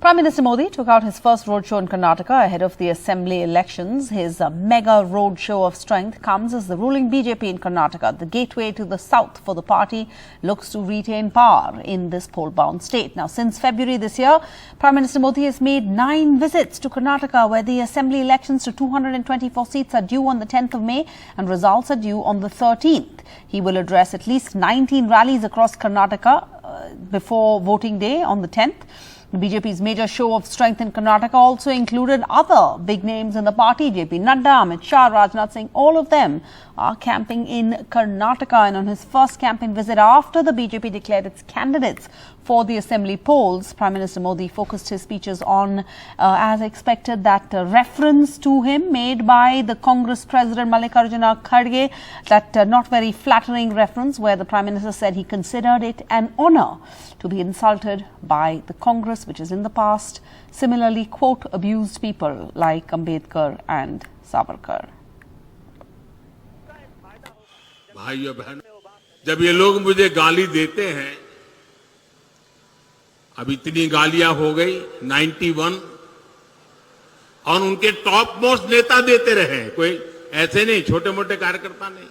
Prime Minister Modi took out his first roadshow in Karnataka ahead of the assembly elections. His mega roadshow of strength comes as the ruling BJP in Karnataka, the gateway to the south for the party, looks to retain power in this poll-bound state. Now, since February this year, Prime Minister Modi has made 9 visits to Karnataka, where the assembly elections to 224 seats are due on the 10th of May and results are due on the 13th. He will address at least 19 rallies across Karnataka before voting day on the 10th. The BJP's major show of strength in Karnataka also included other big names in the party. Nadda, Amit, Shah, Rajnath Singh, all of them are camping in Karnataka. And on his first campaign visit after the BJP declared its candidates for the assembly polls, Prime Minister Modi focused his speeches on, as expected, that reference to him made by the Congress President Mallikarjuna Kharge, that not very flattering reference where the Prime Minister said he considered it an honour to be insulted by the Congress, which has in the past similarly, quote, abused people like Ambedkar and Savarkar. भाइयों बहन, जब ये लोग मुझे गाली देते हैं, अब इतनी गालियां हो गई 91 और उनके टॉप मोस्ट नेता देते रहे, कोई ऐसे नहीं, छोटे मोटे कार्यकर्ता नहीं।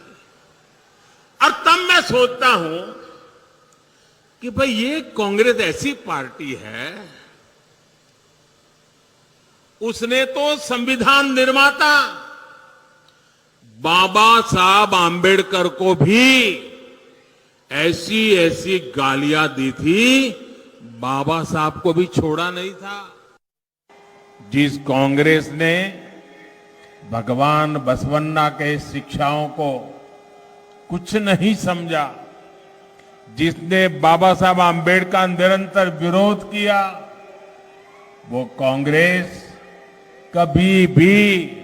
और तब मैं सोचता हूं कि भाई ये कांग्रेस ऐसी पार्टी है, उसने तो संविधान निर्माता बाबा साहब आंबेडकर को भी ऐसी ऐसी गालियां दी थी, बाबा साहब को भी छोड़ा नहीं था। जिस कांग्रेस ने भगवान बसवन्ना के शिक्षाओं को कुछ नहीं समझा, जिसने बाबा साहब आंबेडकर का निरंतर विरोध किया, वो कांग्रेस कभी भी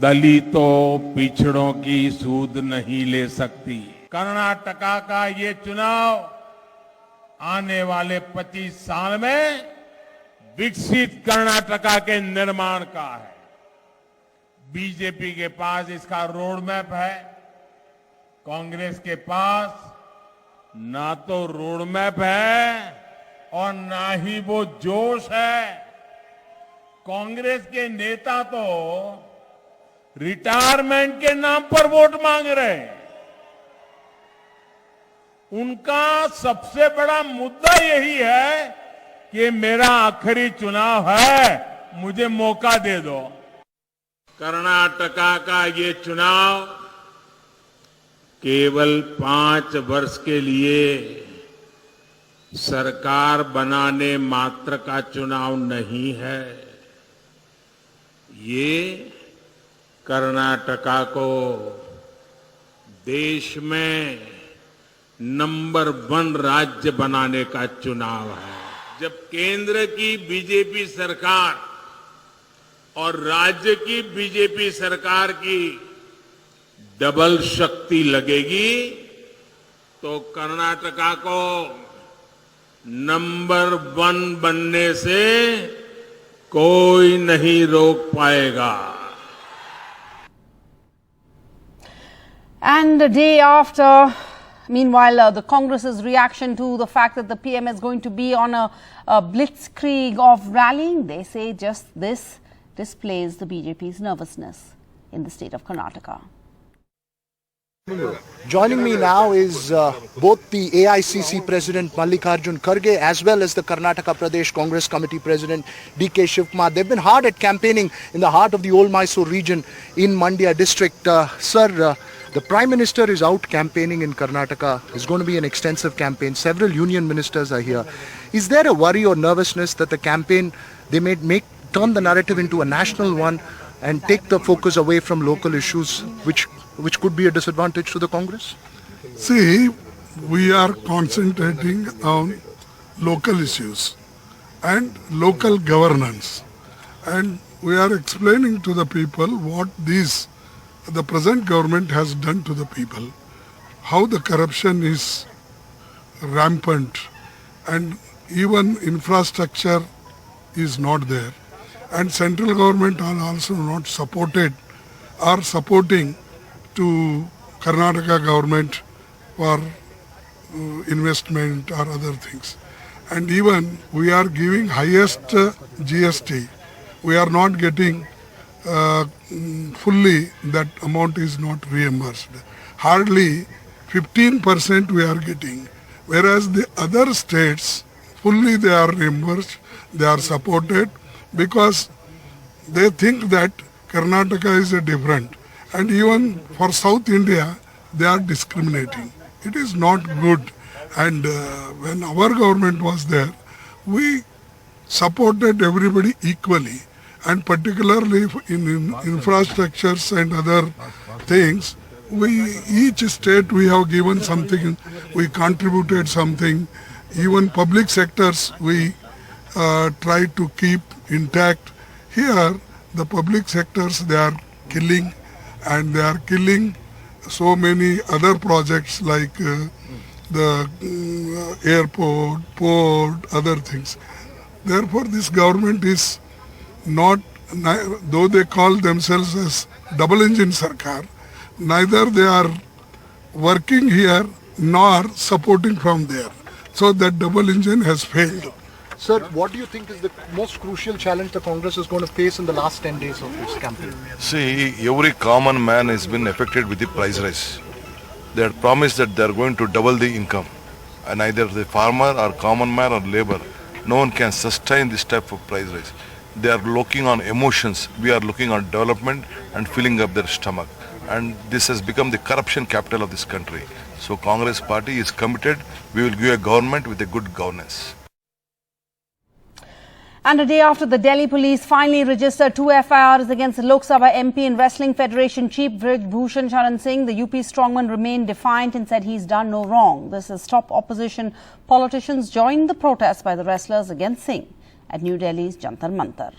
दलितों पिछड़ों की सूद नहीं ले सकती। कर्नाटका का ये चुनाव आने वाले 25 साल में विकसित कर्नाटका के निर्माण का है। बीजेपी के पास इसका रोड मैप है, कांग्रेस के पास ना तो रोड मैप है और ना ही वो जोश है। कांग्रेस के नेता तो रिटायरमेंट के नाम पर वोट मांग रहे हैं। उनका सबसे बड़ा मुद्दा यही है कि मेरा आखिरी चुनाव है, मुझे मौका दे दो। कर्नाटका का ये चुनाव केवल 5 वर्ष के लिए सरकार बनाने मात्र का चुनाव नहीं है। ये कर्नाटका को देश में नंबर 1 राज्य बनाने का चुनाव है। जब केंद्र की बीजेपी सरकार और राज्य की बीजेपी सरकार की डबल शक्ति लगेगी, तो कर्नाटका को नंबर 1 बनने से कोई नहीं रोक पाएगा। And a day after, meanwhile, the Congress's reaction to the fact that the PM is going to be on a blitzkrieg of rallying, they say just this displays the BJP's nervousness in the state of Karnataka. Joining me now is both the AICC President Mallikarjuna Kharge as well as the Karnataka Pradesh Congress Committee President DK Shivkumar. They've been hard at campaigning in the heart of the old Mysore region in Mandya district. Sir, the Prime Minister is out campaigning in Karnataka. It's going to be an extensive campaign. Several union ministers are here. Is there a worry or nervousness that the campaign, they may turn the narrative into a national one and take the focus away from local issues, which could be a disadvantage to the Congress? See, we are concentrating on local issues and local governance. And we are explaining to the people what the present government has done to the people, how the corruption is rampant and even infrastructure is not there. And central government are also not supporting to Karnataka government for investment or other things. and even we are giving highest GST. We are not getting fully, that amount is not reimbursed. Hardly 15% we are getting, whereas the other states fully they are reimbursed, they are supported, because they think that Karnataka is a different, and even for South India they are discriminating. It is not good, and when our government was there, we supported everybody equally, and particularly in infrastructures and other things, each state we have given something, we contributed something. Even public sectors we try to keep intact. Here the public sectors they are killing, and they are killing so many other projects like the airport, port, other things. Therefore this government is not, though they call themselves as double engine Sarkar, neither they are working here nor supporting from there. So that double engine has failed. Sir, what do you think is the most crucial challenge the Congress is going to face in the last 10 days of this campaign? See, every common man has been affected with the price rise. They had promised that they are going to double the income, and either the farmer or common man or labor, no one can sustain this type of price rise. They are looking on emotions. We are looking on development and filling up their stomach. And this has become the corruption capital of this country. So Congress party is committed. We will give a government with a good governance. And a day after the Delhi police finally registered 2 FIRs against the Lok Sabha MP and Wrestling Federation chief Brijbhushan Sharan Singh, the UP strongman remained defiant and said he's done no wrong. This as top opposition politicians joined the protest by the wrestlers against Singh at New Delhi's Jantar Mantar.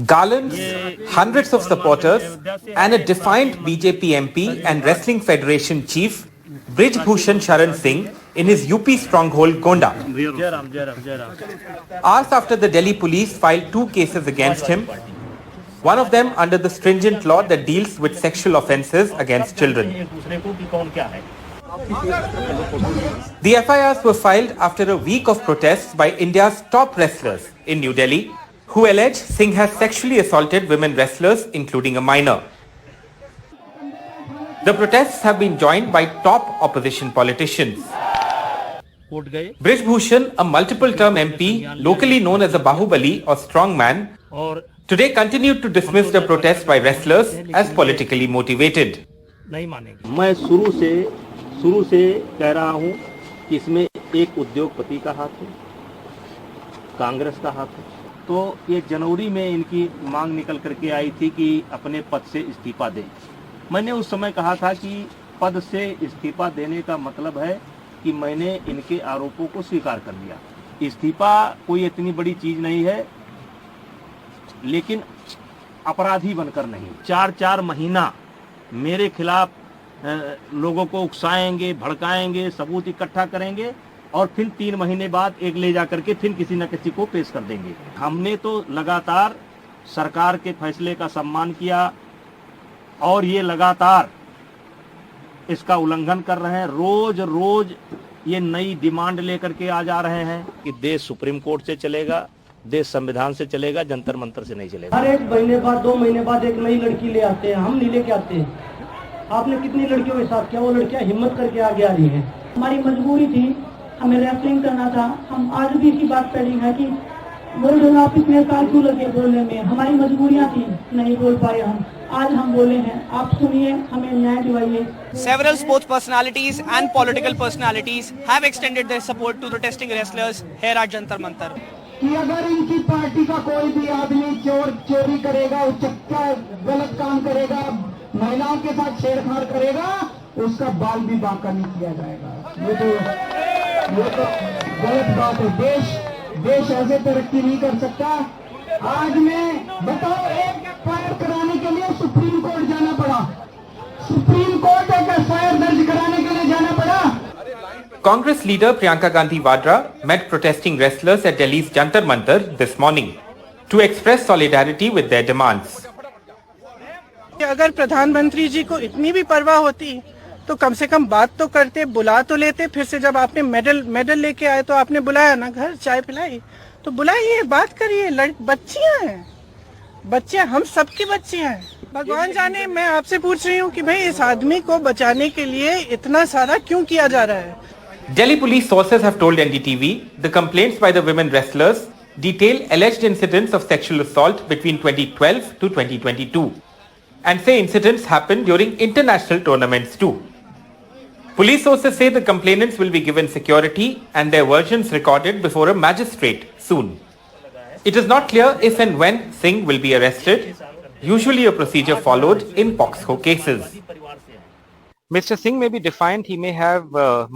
Garlands, hundreds of supporters and a defiant BJP MP and Wrestling Federation chief Brijbhushan Sharan Singh in his UP stronghold Gonda. Hours after the Delhi police filed 2 cases against him, one of them under the stringent law that deals with sexual offences against children. The FIRs were filed after a week of protests by India's top wrestlers in New Delhi, who allege Singh has sexually assaulted women wrestlers, including a minor. The protests have been joined by top opposition politicians. Brijbhushan, a multiple-term MP, locally known as a Bahubali or strongman, today continued to dismiss the protests by wrestlers as politically motivated. मैं शुरू से कह रहा हूं कि इसमें एक उद्योगपति का हाथ है, कांग्रेस का हाथ है। तो ये जनवरी में इनकी मांग निकल करके आई थी कि अपने पद से इस्तीफा दें। मैंने उस समय कहा था कि पद से इस्तीफा देने का मतलब है कि मैंने इनके आरोपों को स्वीकार कर लिया। इस्तीफा कोई इतनी बड़ी चीज नहीं है, लेकिन अपराधी बनकर नहीं। 4-4 महीना मेरे खिलाफ लोगों को उकसाएंगे, भड़काएंगे, सबूत इकट्ठा करेंगे और फिर 3 महीने बाद एक ले जाकर के फिर किसी न किसी को पेश कर देंगे। हमने तो लगातार सरकार के फैसले का सम्मान किया और ये लगातार इसका उल्लंघन कर रहे हैं। रोज ये नई डिमांड लेकर के आ जा रहे हैं कि देश सुप्रीम कोर्ट से चलेगा, देश संविधान से चलेगा, जंतर मंतर से नहीं चलेगा। हर 1 महीने बाद 2 महीने बाद एक नई लड़की ले आते हैं, हम नहीं लेके आते हैं। आपने कितनी लड़कियों के साथ किया? वो लड़कियां हिम्मत करके आगे आ रही हैं। हमारी मजबूरी थी, हमें रेसलिंग करना था। हम आज भी इसी बात पर है कि बोल रहे आप इतने साल क्यों लगे बोलने में? हमारी मजबूरियां थी, नहीं बोल पाए हम। आज हम बोले हैं, आप सुनिए, हमें न्याय दिवाइए। Several sports personalities and political personalities have extended their support to protesting wrestlers here at Jantar Mantar. कि अगर इनकी पार्टी का कोई भी आदमी चोरी करेगा, गलत काम करेगा, महिलाओं के साथ छेड़छाड़ करेगा, उसका बाल भी बांका नहीं किया जाएगा। ये तो गलत बात है। देश ऐसे तरक्की नहीं कर सकता। आज मैं बताओ, एक फायर कराने के लिए सुप्रीम कोर्ट जाना पड़ा। सुप्रीम कोर्ट एक एफआईआर दर्ज कराने के लिए जाना पड़ा। Congress leader Priyanka Gandhi Vadra met protesting wrestlers at Delhi's Jantar Mantar this morning to express solidarity with their demands. अगर प्रधानमंत्री जी को इतनी भी परवाह होती तो कम से कम बात तो करते, बुला तो लेते। फिर से जब आपने मेडल लेके आए तो आपने बुलाया ना, घर चाय पिलाई, तो बुलाइए, बात करिए। बच्चियां हैं, बच्चियां हम सबकी बच्चियां हैं। भगवान जाने, मैं आपसे पूछ रही हूँ कि भाई इस आदमी को बचाने के लिए इतना सारा क्यों किया जा रहा है। Delhi police sources have told NDTV the complaints by the women wrestlers detail alleged incidents of sexual assault between 2012 to 2022 and say incidents happened during international tournaments too. Police sources say the complainants will be given security and their versions recorded before a magistrate soon. It is not clear if and when Singh will be arrested, usually a procedure followed in POXO cases. Mr. Singh may be defiant, he may have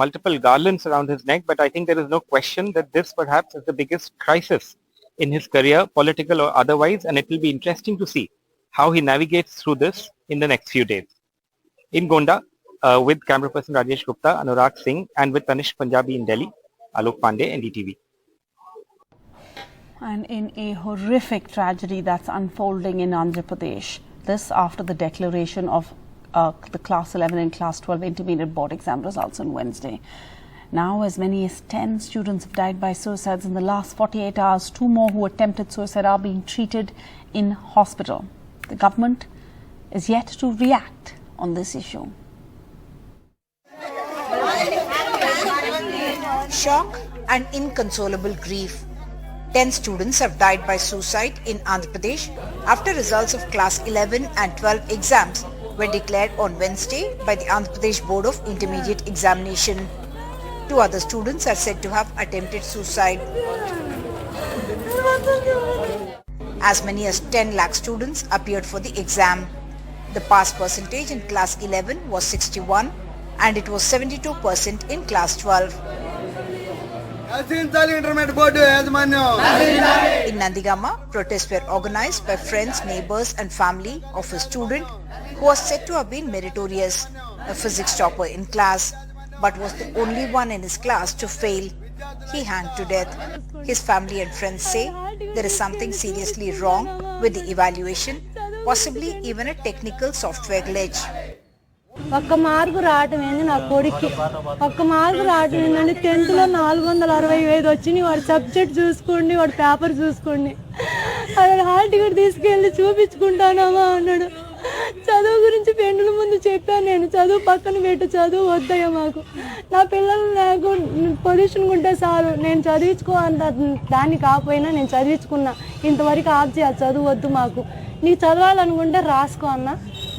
multiple garlands around his neck, but I think there is no question that this perhaps is the biggest crisis in his career, political or otherwise, and it will be interesting to see how he navigates through this in the next few days. In Gonda, with camera person Rajesh Gupta, Anurag Singh, and with Tanish Punjabi in Delhi, Alok Pandey, NDTV. And in a horrific tragedy that's unfolding in Andhra Pradesh, this after the declaration of the Class 11 and Class 12 intermediate board exam results on Wednesday. Now, as many as 10 students have died by suicides in the last 48 hours. 2 more who attempted suicide are being treated in hospital. The government is yet to react on this issue. Shock and inconsolable grief. 10 students have died by suicide in Andhra Pradesh after results of Class 11 and 12 exams were declared on Wednesday by the Andhra Pradesh Board of Intermediate Examination. 2 other students are said to have attempted suicide. As many as 10 lakh students appeared for the exam. The pass percentage in Class 11 was 61 and it was 72% in Class 12. In Nandigama, protests were organized by friends, neighbors and family of a student who was said to have been meritorious, a physics topper in class, but was the only one in his class to fail. He hanged to death. His family and friends say there is something seriously wrong with the evaluation, possibly even a technical software glitch. ఒక్క mark రావటం ఏంది నా కొడుక్కి, ఒక్క mark రావటం ఏంటంటే 10th లో 465 వచ్చినాయి. వాడు సబ్జెక్ట్ చూసుకోండి, వాడు పేపర్ చూసుకోండి. వాడు హాల్ టికెట్ తీసుకెళ్ళి చూపించుకుంటానమ్మా అన్నాడు. చదువు గురించి పెండుల ముందు చెప్పాను నేను, చదువు పక్కన పెట్టు, చదువు వద్దయ్యా మాకు, నా పిల్లలు నాకు పొజిషన్ ఉంటే చాలు, నేను చదివించుకో అంత దాన్ని కాకపోయినా నేను చదివించుకున్నా, ఇంతవరకు ఆప్ చేయాలి, చదువు వద్దు మాకు, నీకు చదవాలనుకుంటే రాసుకో అన్న,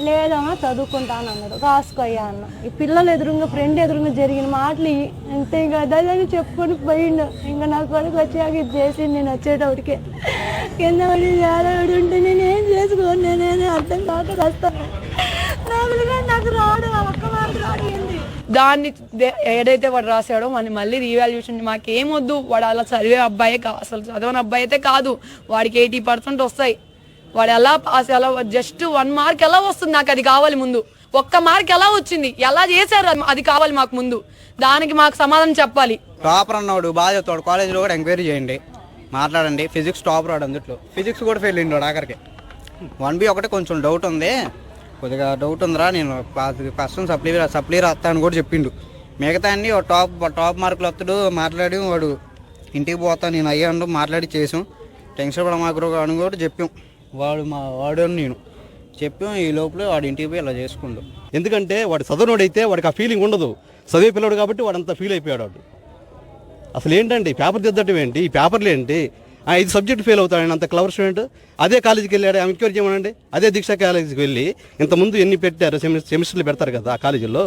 లేదమ్మా చదువుకుంటాను అన్నాడు. రాసుకో అయ్యా అన్న. ఈ పిల్లలు ఎదురుగా ఫ్రెండ్ ఎదురుగా జరిగిన మాటలు అంతే కదా అని చెప్పుకొని పోయిండు. ఇంకా నా కొడుకు వచ్చాక ఇది చేసి నేను వచ్చేటప్పటికే కింద పడి ఏడాడు ఉంటే నేనేం చేసుకోను, నేనే అర్థం కాక వస్తాను. నాకు రాడు, ఒక్క మార్కు రాడు. దాన్ని ఏదైతే వాడు రాశాడో మనం మళ్ళీ రీవాల్యుయేషన్ మాకేమొద్దు. వాడు అలా చదివే అబ్బాయే కాదు, అసలు చదవని అబ్బాయి అయితే కాదు. వాడికి 80% వస్తాయి. వాడు ఎలా పాస్, ఎలా జస్ట్ 1 మార్క్ ఎలా వస్తుంది, నాకు అది కావాలి ముందు. 1 మార్క్ ఎలా వచ్చింది, ఎలా చేశారు, అది కావాలి మాకు ముందు. దానికి మాకు సమాధానం చెప్పాలి. టాపర్ అన్నాడు, బాగా చెప్తాడు, కాలేజీలో కూడా ఎంక్వైరీ చేయండి, మాట్లాడండి. ఫిజిక్స్ టాపర్ రాడు, అందుట్లో ఫిజిక్స్ కూడా ఫెయిల్ అయ్యాడు ఆఖరికి. 1B ఒకటి కొంచెం డౌట్ ఉంది, కొద్దిగా డౌట్ ఉందిరా, నేను ఫస్ట్ సప్లీ రాస్తా అని కూడా చెప్పిండు. మిగతా అన్ని టాప్ మార్కులు వస్తాడు, మాట్లాడి వాడు ఇంటికి పోతా నేను అయ్యాను, మాట్లాడి చేసాం, టెన్షన్ పడ మాకు అని కూడా చెప్పాం. వాడు నేను చెప్పాం. ఈ లోపల వాడు ఇంటికి పోయి ఇలా చేసుకుండు. ఎందుకంటే వాడు చదవనోడైతే వాడికి ఆ ఫీలింగ్ ఉండదు, చదివే పిల్లడు కాబట్టి వాడు అంత ఫీల్ అయిపోయాడు. వాడు అసలు ఏంటండి పేపర్ దిద్దటం ఏంటి, ఈ పేపర్లు ఏంటి, 5 సబ్జెక్టు ఫెయిల్ అవుతాడు అంత క్లవర్ స్టూడెంట్. అదే కాలేజీకి వెళ్ళాడు, ఎంక్వైరీ చేయమనండి. అదే దీక్ష కాలేజీకి వెళ్ళి ఇంతకుముందు ఎన్ని పెట్టారు, సెమిస్టర్లు పెడతారు కదా ఆ కాలేజీలో,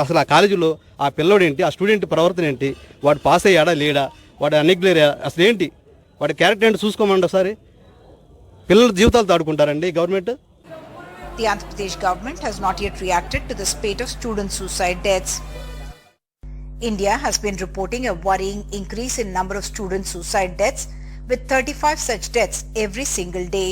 అసలు ఆ కాలేజీలో ఆ పిల్లడు ఏంటి, ఆ స్టూడెంట్ ప్రవర్తన ఏంటి, వాడు పాస్ అయ్యాడా లేడా, వాడు నెగ్లెక్ట్ అసలు ఏంటి, వాడి క్యారెక్టర్ ఏంటి చూసుకోమండి ఒకసారి. పిల్లల జీవితాలతో ఆడుకుంటారండి government. The Andhra Pradesh government has not yet reacted to the spate of student suicide deaths. India has been reporting a worrying increase in number of student suicide deaths, with 35 such deaths every single day.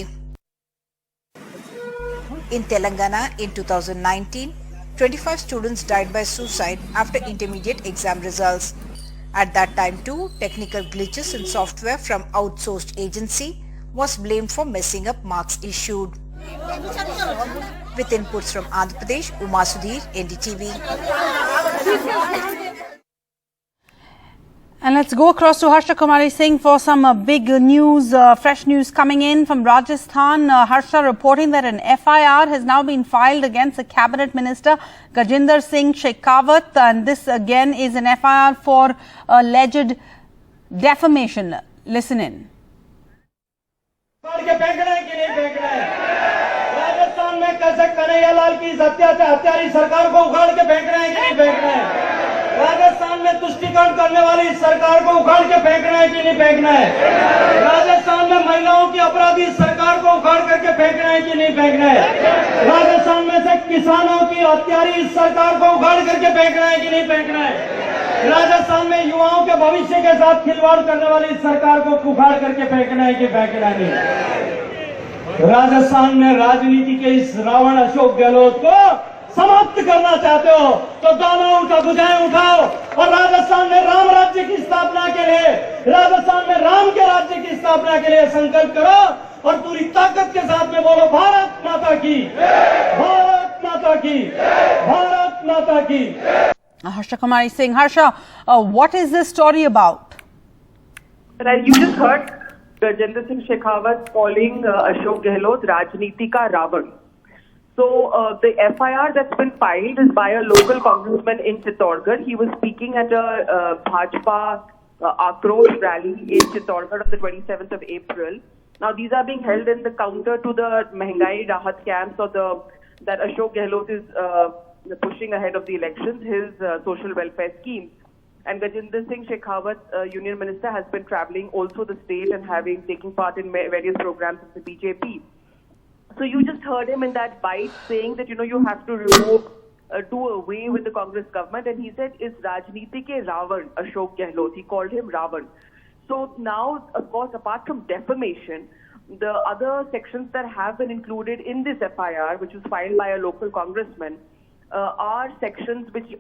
In Telangana in 2019, 25 students died by suicide after intermediate exam results. At that time too, technical glitches in software from outsourced agency was blamed for messing up marks issued. With inputs from Andhra Pradesh, Uma Sudhir, NDTV. And let's go across to Harsha Kumari Singh for some big news, fresh news coming in from Rajasthan. Harsha reporting that an FIR has now been filed against the Cabinet Minister Gajinder Singh Shekhawat, and this again is an FIR for alleged defamation. Listen in. Rajasthan में कैसे कन्हैयालाल की हत्यारी सरकार को उखाड़ के फेंक रहे हैं कि नहीं फेंक रहे हैं? राजस्थान में तुष्टीकरण करने वाली सरकार को उखाड़ के फेंकना है कि नहीं फेंकना है? राजस्थान में महिलाओं की अपराधी सरकार को उखाड़ करके फेंकना है कि नहीं फेंकना है? राजस्थान में से किसानों की हत्यारी सरकार को उखाड़ करके फेंकना है कि नहीं फेंकना है? राजस्थान में युवाओं के भविष्य के साथ खिलवाड़ करने वाली सरकार को उखाड़ करके फेंकना है कि फेंकना नहीं? राजस्थान में राजनीति के इस रावण अशोक गहलोत को समाप्त करना चाहते हो तो दोनों उनका बुझाएं उठाओ और राजस्थान में राम राज्य की स्थापना के लिए, राजस्थान में राम के राज्य की स्थापना के लिए संकल्प करो और पूरी ताकत के साथ में बोलो भारत माता की, भारत माता की, भारत माता की. Harsha Kumari Singh. Harsha, what is this story about? Well, you just heard Gajinder Singh Shekhawat calling Ashok Gehlot Rajniti ka Ravan. So the FIR that's been filed is by a local congressman in Chittorgarh. He was speaking at a Bhajpa Akrosh rally in Chittorgarh on the 27th of April. Now these are being held in the counter to the Mehengai Rahat camps or that Ashok Gehlot is pushing ahead of the elections, his social welfare schemes. And Gajinder Singh Shekhawat, Union Minister, has been travelling also the state and taking part in various programs of the BJP. So you just heard him in that bite saying that, you have to do away with the Congress government. And he said, is Rajniti ke Ravan, Ashok Gehlot. He called him Ravan. So now, of course, apart from defamation, the other sections that have been included in this FIR, which was filed by a local congressman, are sections which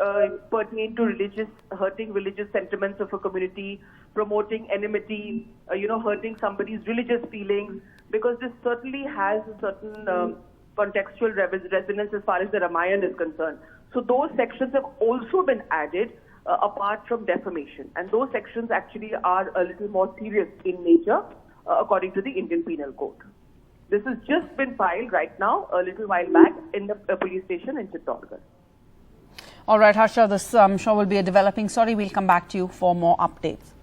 pertain to hurting religious sentiments of a community, promoting enmity, hurting somebody's religious feelings, because this certainly has a certain contextual resonance as far as the Ramayana is concerned. So those sections have also been added apart from defamation, and those sections actually are a little more serious in nature according to the Indian Penal Code. This has just been filed right now, a little while back, in the police station in Chittorgarh. All right, Harsha, this I'm sure will be a developing story. We'll come back to you for more updates.